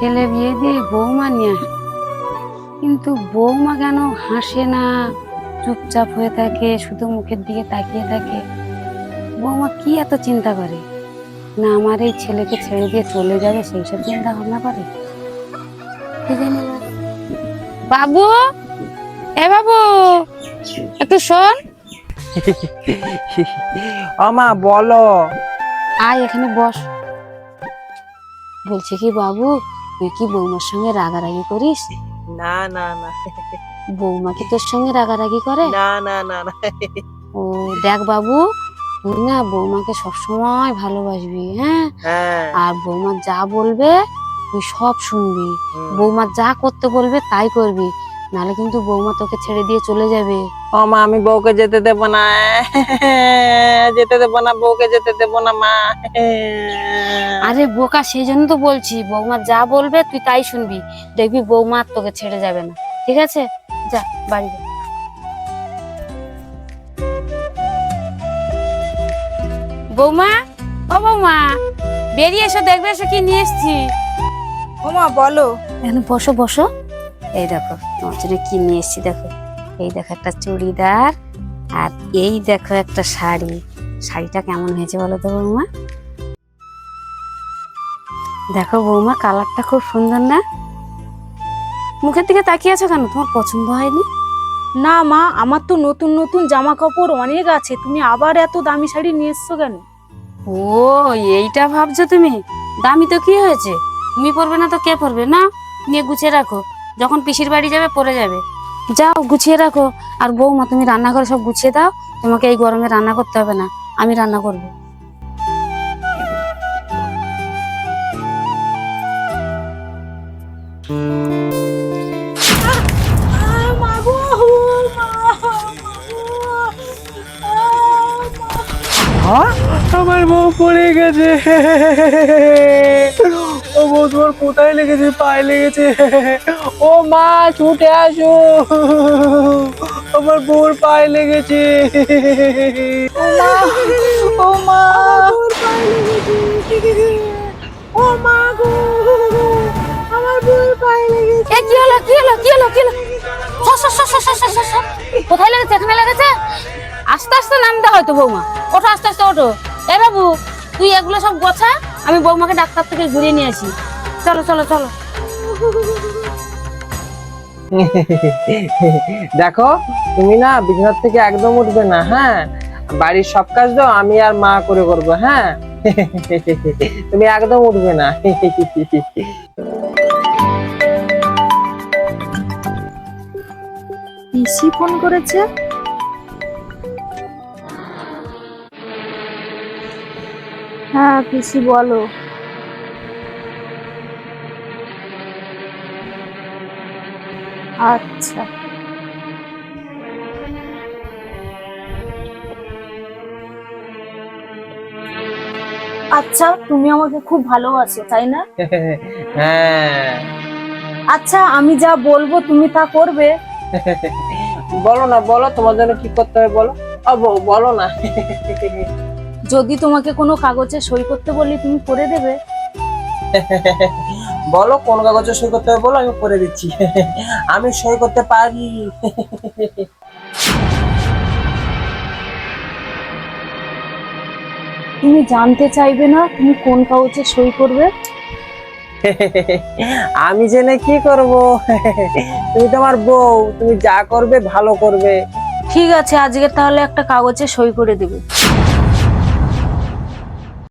ছেলে বিয়ে দিয়ে বৌমা নিয়ে আসে, কিন্তু বৌমা কেন হাসে না, চুপচাপ হয়ে থাকে, শুধু মুখের দিকে তাকিয়ে থাকে? বৌমা কি এত চিন্তা করে? না আমার এই ছেলেকে ছেড়ে দিয়ে চলে যাবে সেই সব চিন্তা ভাবনা করে? কি জানি না। বাবু, এ বাবু, একটু শোন। ও মা বলো। আয় এখানে বস। বলছি কি বাবু, তুই কি বৌমার সঙ্গে রাগারাগি করিস? না না না বৌমা কি তোর সঙ্গে রাগারাগি করে? না না না না। ও দেখ বাবু, তুই না বৌমাকে সবসময় ভালোবাসবি, হ্যাঁ? হ্যাঁ। আর বৌমা যা বলবে তুই সব শুনবি। হুম। বৌমা যা করতে বলবে তাই করবি, নাহলে কিন্তু বৌমা তোকে ছেড়ে দিয়ে চলে যাবে। ও মা আমি বউকে যেতে দেব না, যেতে দেব না, বউকে যেতে দেব না মা। আরে বোকা, সেই জন্য তো বলছি বৌমা যা বলবে তুই তাই শুনবি, দেখবি বৌমা আর তোকে ছেড়ে যাবে না। ঠিক আছে, যা বাড়ি যা। বৌমা, ও বৌমা, বেরিয়ে এসো, দেখবে এসো কি নিয়ে এসছি। ও মা বলো। এখানে বসো বসো। এই দেখো তোমার জন্য কি নিয়ে এসছি, দেখো। এই দেখো একটা চুড়িদার, আর এই দেখো একটা শাড়ি। শাড়িটা কেমন হয়েছে বলো তো বৌমা? দেখো বৌমা, কালারটা খুব সুন্দর না? মুখের দিকে তাকিয়ে আছো কেন? তোমার পছন্দ হয়নি? না মা, আমার তো নতুন নতুন জামা কাপড় অনেক আছে, তুমি আবার এত দামি শাড়ি নিয়ে এসছো কেন? ও এইটা ভাবছো তুমি? দামি তো কি হয়েছে, তুমি পরবে না তো কে পরবে? না, নিয়ে গুছিয়ে রাখো, যখন পিসির বাড়ি যাবে পরে যাবে। যাও গুছিয়ে রাখো। আর বৌমা তুমি রান্না করে সব গুছিয়ে দাও, তোমাকে এই গরমে রান্না করতে হবে না, আমি রান্না করবো। আমার বউ পড়ে গেছে। ও বউ তোমার কোথায় লেগেছে? পায়ে লেগেছে। ও মা ছুটে আসো, আমার বউর পায়ে লেগেছে। ও মা, ও মা, ও মা গো, আমার বউর পায়ে লেগেছে। কি হলো কি হলো কি হলো কি হলো? কোথায় লেগেছে? এখানে লেগেছে? আস্তে আস্তে নামতে হয়তো বৌমা। ওঠো আস্তে আস্তে ওঠো। এ বাবু, তুই এগুলো সব গোছা, আমি বৌমাকে ডাক্তার থেকে ঘুরিয়ে নিয়ে আসি। চলো চলো চলো। দেখো তুমি না বিছানার থেকে একদম উঠবে না, হ্যাঁ? বাড়ির সব কাজ দাও আমি আর মা করে করবো, হ্যাঁ? তুমি একদম উঠবে না। পিসি ফোন করেছে। হ্যাঁ পিসি বলো। আচ্ছা। আচ্ছা তুমি আমাকে খুব ভালোবাসো তাই না? হ্যাঁ। আচ্ছা আমি যা বলবো তুমি তা করবে? বলো না, বলো তোমার জন্য কি করতে হবে বলো। বলো না। যদি তোমাকে কোনো কাগজে সই করতে বলি তুমি করে দেবে? বলো কোন কাগজে সই করতে হবে বলো, আমি করে দিচ্ছি। আমি সই করতে পারি। তুমি জানতে চাইবে না তুমি কোন কাগজে সই করবে? আমি জেনে কি করব? তুমি তোমার বউ, তুমি যা করবে ভালো করবে। ঠিক আছে, আজকে তাহলে একটা কাগজে সই করে দেবে।